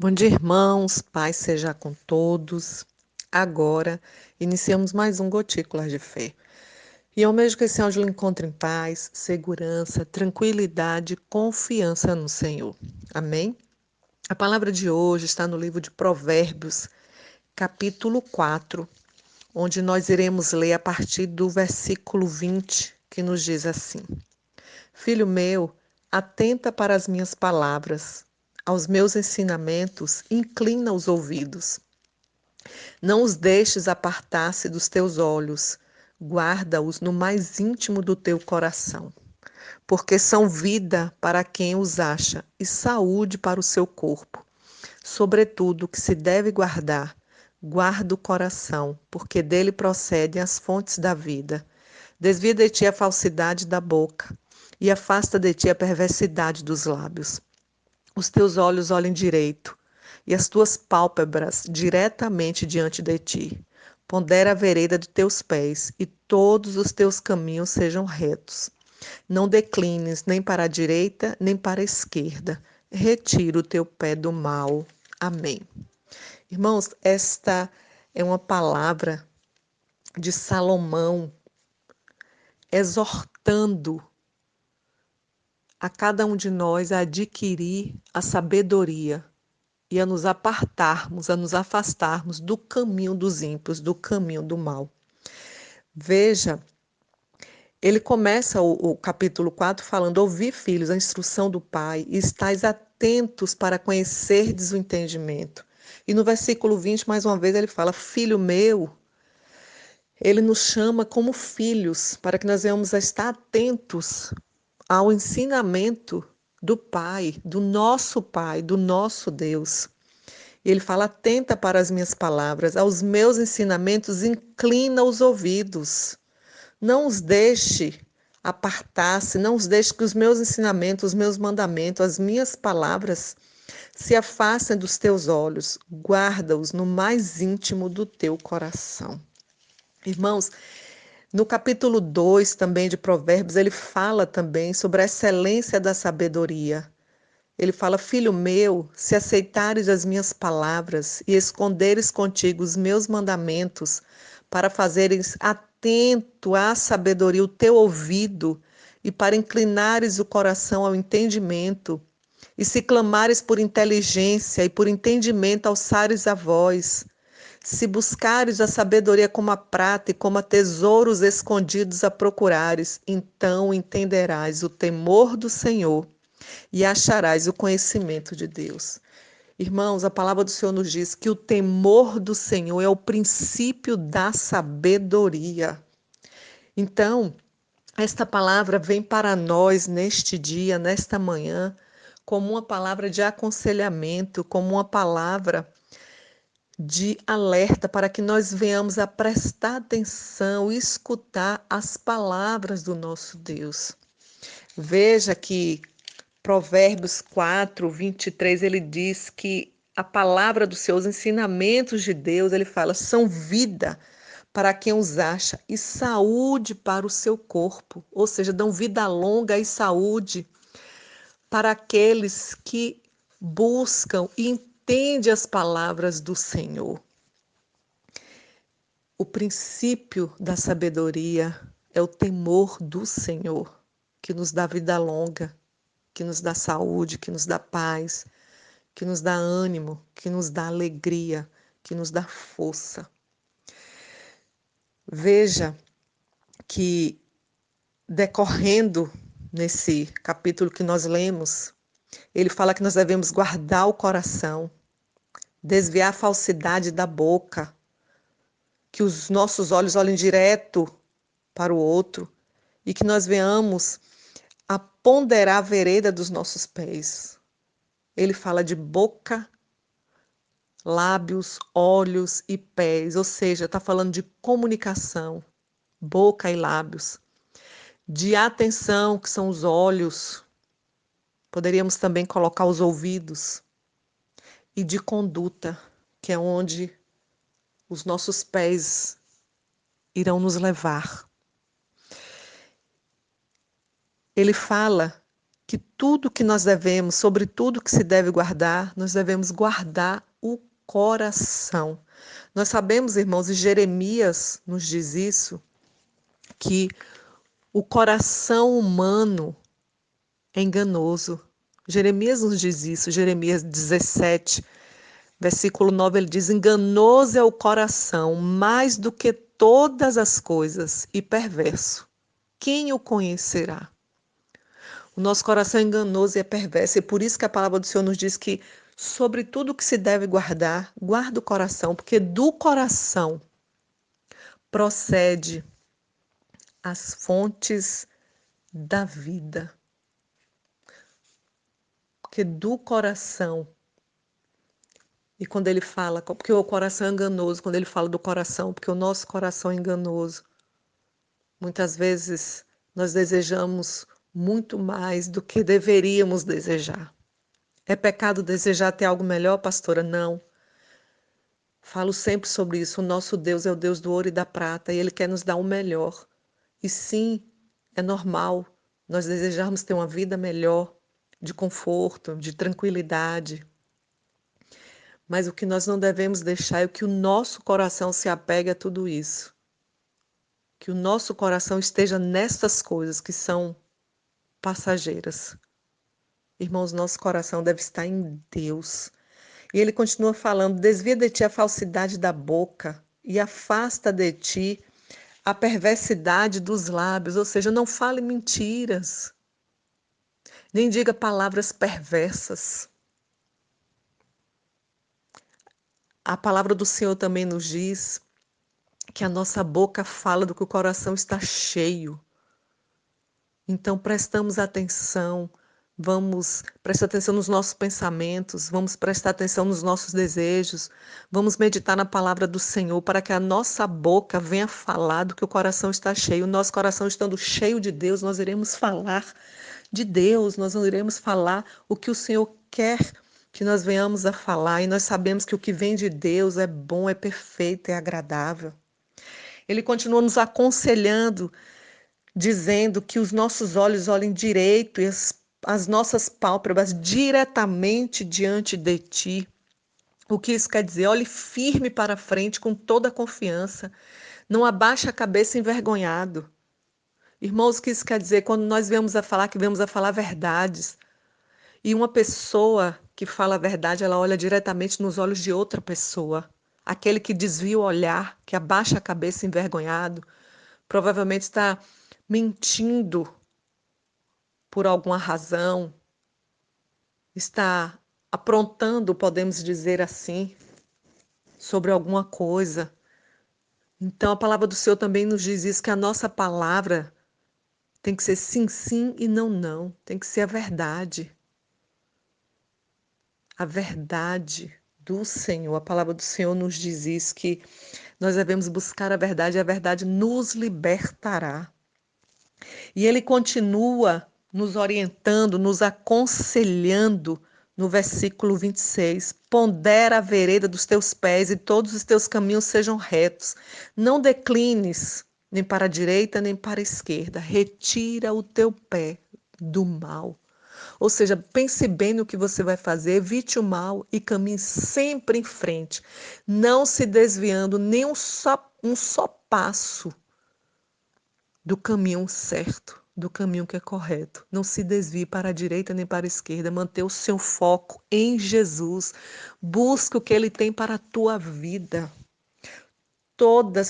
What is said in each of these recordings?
Bom dia, irmãos. Paz seja com todos. Agora, iniciamos mais um Gotículas de Fé. E eu mesmo que esse áudio lhe encontre em paz, segurança, tranquilidade, confiança no Senhor. Amém? A palavra de hoje está no livro de Provérbios, capítulo 4, onde nós iremos ler a partir do versículo 20, que nos diz assim: Filho meu, atenta para as minhas palavras, aos meus ensinamentos, inclina os ouvidos. Não os deixes apartar-se dos teus olhos, guarda-os no mais íntimo do teu coração, porque são vida para quem os acha e saúde para o seu corpo. Sobretudo, o que se deve guardar, guarda o coração, porque dele procedem as fontes da vida. Desvia de ti a falsidade da boca e afasta de ti a perversidade dos lábios. Os teus olhos olhem direito e as tuas pálpebras diretamente diante de ti. Pondera a vereda de teus pés e todos os teus caminhos sejam retos. Não declines nem para a direita nem para a esquerda. Retira o teu pé do mal. Amém. Irmãos, esta é uma palavra de Salomão exortando a cada um de nós a adquirir a sabedoria e a nos apartarmos, a nos afastarmos do caminho dos ímpios, do caminho do mal. Veja, ele começa o capítulo 4 falando: Ouvi, filhos, a instrução do Pai, e estais atentos para conhecerdes o entendimento. E no versículo 20, mais uma vez, ele fala: Filho meu, ele nos chama como filhos, para que nós venhamos a estar atentos ao ensinamento do Pai, do nosso Deus. E ele fala: atenta para as minhas palavras, aos meus ensinamentos, inclina os ouvidos. Não os deixe apartar-se, não os deixe que os meus ensinamentos, os meus mandamentos, as minhas palavras se afastem dos teus olhos. Guarda-os no mais íntimo do teu coração. Irmãos, no capítulo 2 também de Provérbios, ele fala também sobre a excelência da sabedoria. Ele fala: Filho meu, se aceitares as minhas palavras e esconderes contigo os meus mandamentos, para fazeres atento à sabedoria o teu ouvido e para inclinares o coração ao entendimento, e se clamares por inteligência e por entendimento alçares a voz, se buscares a sabedoria como a prata e como a tesouros escondidos a procurares, então entenderás o temor do Senhor e acharás o conhecimento de Deus. Irmãos, a palavra do Senhor nos diz que o temor do Senhor é o princípio da sabedoria. Então, esta palavra vem para nós neste dia, nesta manhã, como uma palavra de aconselhamento, como uma palavra de alerta para que nós venhamos a prestar atenção e escutar as palavras do nosso Deus. Veja que Provérbios 4, 23, ele diz que a palavra dos seus ensinamentos de Deus, ele fala, são vida para quem os acha e saúde para o seu corpo. Ou seja, dão vida longa e saúde para aqueles que buscam e entendem as palavras do Senhor. O princípio da sabedoria é o temor do Senhor, que nos dá vida longa, que nos dá saúde, que nos dá paz, que nos dá ânimo, que nos dá alegria, que nos dá força. Veja que, decorrendo nesse capítulo que nós lemos, ele fala que nós devemos guardar o coração, desviar a falsidade da boca, que os nossos olhos olhem direto para o outro e que nós venhamos a ponderar a vereda dos nossos pés. Ele fala de boca, lábios, olhos e pés, ou seja, está falando de comunicação, boca e lábios, de atenção, que são os olhos, poderíamos também colocar os ouvidos, e de conduta, que é onde os nossos pés irão nos levar. Ele fala que tudo que nós devemos, sobre tudo que se deve guardar, nós devemos guardar o coração. Nós sabemos, irmãos, e Jeremias nos diz isso, que o coração humano é enganoso. Jeremias nos diz isso, Jeremias 17, versículo 9, ele diz: enganoso é o coração, mais do que todas as coisas, e perverso. Quem o conhecerá? O nosso coração é enganoso e é perverso, e por isso que a palavra do Senhor nos diz que sobre tudo que se deve guardar, guarda o coração, porque do coração procede as fontes da vida. Porque do coração, e quando ele fala, porque o coração é enganoso, quando ele fala do coração, porque o nosso coração é enganoso, muitas vezes nós desejamos muito mais do que deveríamos desejar. É pecado desejar ter algo melhor, pastora? Não. Falo sempre sobre isso. O nosso Deus é o Deus do ouro e da prata e Ele quer nos dar o melhor. E sim, é normal nós desejarmos ter uma vida melhor, de conforto, de tranquilidade. Mas o que nós não devemos deixar é que o nosso coração se apegue a tudo isso. Que o nosso coração esteja nessas coisas que são passageiras. Irmãos, nosso coração deve estar em Deus. E ele continua falando: desvia de ti a falsidade da boca e afasta de ti a perversidade dos lábios. Ou seja, não fale mentiras, nem diga palavras perversas. A palavra do Senhor também nos diz que a nossa boca fala do que o coração está cheio. Então, prestamos atenção, vamos prestar atenção nos nossos pensamentos, vamos prestar atenção nos nossos desejos, vamos meditar na palavra do Senhor para que a nossa boca venha falar do que o coração está cheio. O nosso coração estando cheio de Deus, nós iremos falar de Deus, nós não iremos falar o que o Senhor quer que nós venhamos a falar, e nós sabemos que o que vem de Deus é bom, é perfeito, é agradável. Ele continua nos aconselhando, dizendo que os nossos olhos olhem direito e as nossas pálpebras diretamente diante de ti. O que isso quer dizer? Olhe firme para frente com toda a confiança. Não abaixe a cabeça envergonhado. Irmãos, o que isso quer dizer? Quando nós vemos a falar, que vemos a falar verdades. E uma pessoa que fala a verdade, ela olha diretamente nos olhos de outra pessoa. Aquele que desvia o olhar, que abaixa a cabeça envergonhado, provavelmente está mentindo por alguma razão, está aprontando, podemos dizer assim, sobre alguma coisa. Então a palavra do Senhor também nos diz isso, que a nossa palavra tem que ser sim, sim e não, não. Tem que ser a verdade. A verdade do Senhor. A palavra do Senhor nos diz isso, que nós devemos buscar a verdade e a verdade nos libertará. E ele continua nos orientando, nos aconselhando no versículo 26. Pondera a vereda dos teus pés e todos os teus caminhos sejam retos. Não declines nem para a direita nem para a esquerda. Retira o teu pé do mal. Ou seja, pense bem no que você vai fazer, evite o mal e caminhe sempre em frente, não se desviando nem um só passo do caminho certo, do caminho que é correto. Não se desvie para a direita nem para a esquerda, mantenha o seu foco em Jesus. Busque o que Ele tem para a tua vida.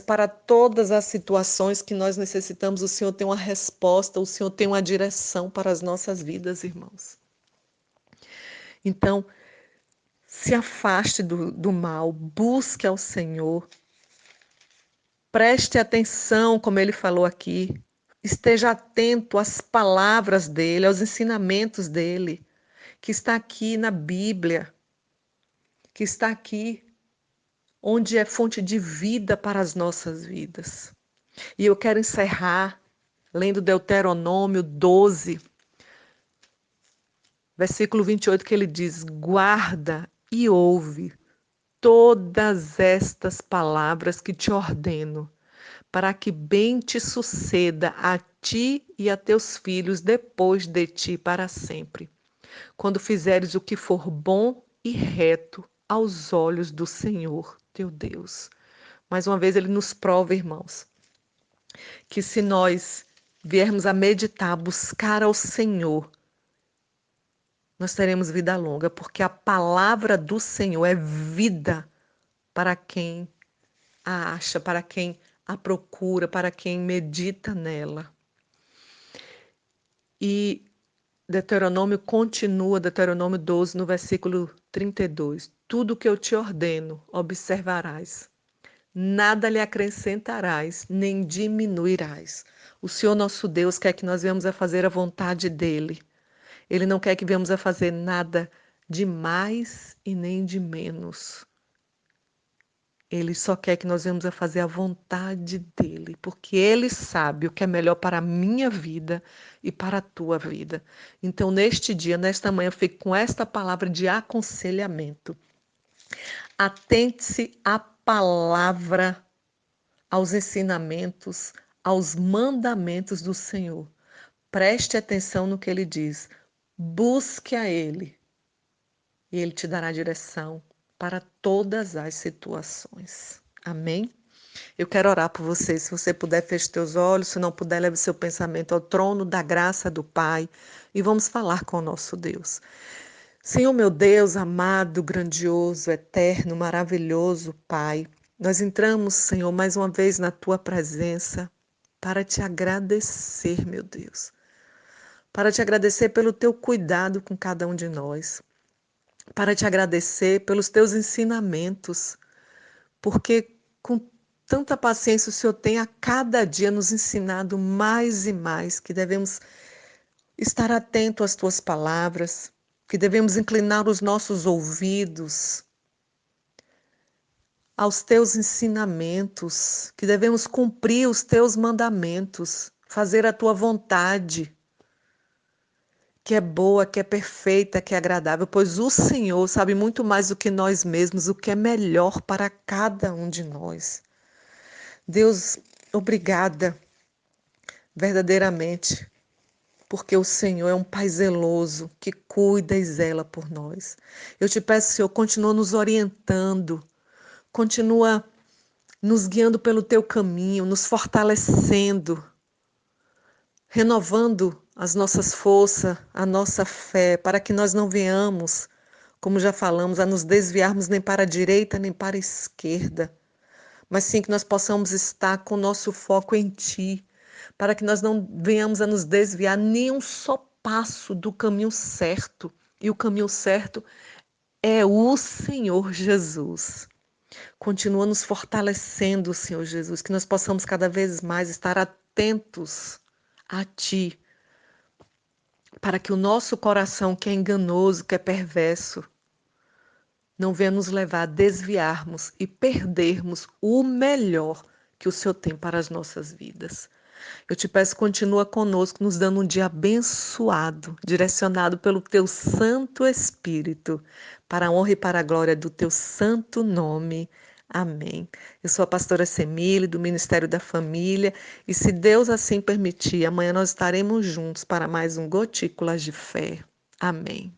Para todas as situações que nós necessitamos, o Senhor tem uma resposta, o Senhor tem uma direção para as nossas vidas, irmãos. Então, se afaste do mal, busque ao Senhor, preste atenção, como ele falou aqui, esteja atento às palavras dele, aos ensinamentos dele, que está aqui na Bíblia, que está aqui onde é fonte de vida para as nossas vidas. E eu quero encerrar lendo Deuteronômio 12, versículo 28, que ele diz: guarda e ouve todas estas palavras que te ordeno, para que bem te suceda a ti e a teus filhos depois de ti para sempre, quando fizeres o que for bom e reto aos olhos do Senhor teu Deus. Mais uma vez ele nos prova, irmãos, que se nós viermos a meditar, buscar ao Senhor, nós teremos vida longa, porque a palavra do Senhor é vida para quem a acha, para quem a procura, para quem medita nela. E Deuteronômio continua, Deuteronômio 12, no versículo 32. Tudo que eu te ordeno, observarás. Nada lhe acrescentarás, nem diminuirás. O Senhor nosso Deus quer que nós venhamos a fazer a vontade dEle. Ele não quer que venhamos a fazer nada de mais e nem de menos. Ele só quer que nós venhamos a fazer a vontade dEle, porque Ele sabe o que é melhor para a minha vida e para a tua vida. Então, neste dia, nesta manhã, eu fico com esta palavra de aconselhamento. Atente-se à palavra, aos ensinamentos, aos mandamentos do Senhor. Preste atenção no que Ele diz. Busque a Ele e Ele te dará direção para todas as situações. Amém? Eu quero orar por você. Se você puder, feche teus olhos. Se não puder, leve seu pensamento ao trono da graça do Pai e vamos falar com o nosso Deus. Senhor, meu Deus, amado, grandioso, eterno, maravilhoso Pai, nós entramos, Senhor, mais uma vez na Tua presença para te agradecer, meu Deus. Para te agradecer pelo Teu cuidado com cada um de nós. Para te agradecer pelos Teus ensinamentos. Porque com tanta paciência o Senhor tem a cada dia nos ensinado mais e mais que devemos estar atento às Tuas palavras, que devemos inclinar os nossos ouvidos aos Teus ensinamentos, que devemos cumprir os Teus mandamentos, fazer a Tua vontade, que é boa, que é perfeita, que é agradável, pois o Senhor sabe muito mais do que nós mesmos, o que é melhor para cada um de nós. Deus, obrigada, verdadeiramente, porque o Senhor é um Pai zeloso, que cuida e zela por nós. Eu te peço, Senhor, continua nos orientando, continua nos guiando pelo teu caminho, nos fortalecendo, renovando as nossas forças, a nossa fé, para que nós não venhamos, como já falamos, a nos desviarmos nem para a direita nem para a esquerda, mas sim que nós possamos estar com o nosso foco em Ti, para que nós não venhamos a nos desviar nem um só passo do caminho certo. E o caminho certo é o Senhor Jesus. Continua nos fortalecendo, Senhor Jesus, que nós possamos cada vez mais estar atentos a Ti, para que o nosso coração, que é enganoso, que é perverso, não venha nos levar a desviarmos e perdermos o melhor que o Senhor tem para as nossas vidas. Eu te peço, continua conosco, nos dando um dia abençoado, direcionado pelo Teu Santo Espírito, para a honra e para a glória do Teu santo nome. Amém. Eu sou a pastora Semile, do Ministério da Família, e se Deus assim permitir, amanhã nós estaremos juntos para mais um Gotículas de Fé. Amém.